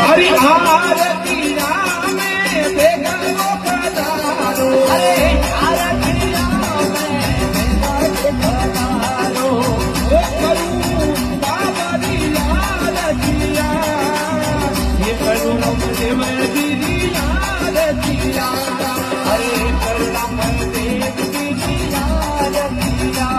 हरि आरती नामे बेगलो पधारो अरे आरती नामे बेगलो पधारो ओ करूं बाबरी आरतिया ये करूं देव दीदी आरतिया अरे करुणा देव दीदी आरतिया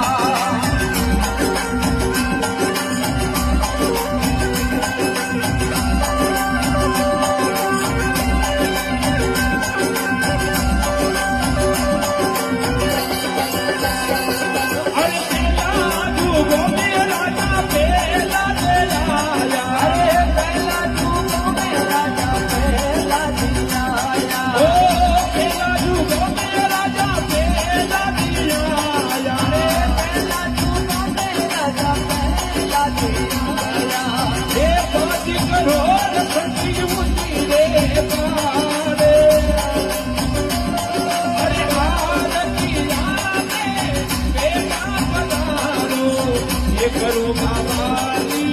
करो बाबाजी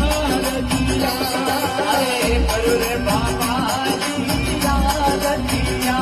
आरतिया अरे करो रे बाबाजी आरतिया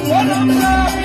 What up,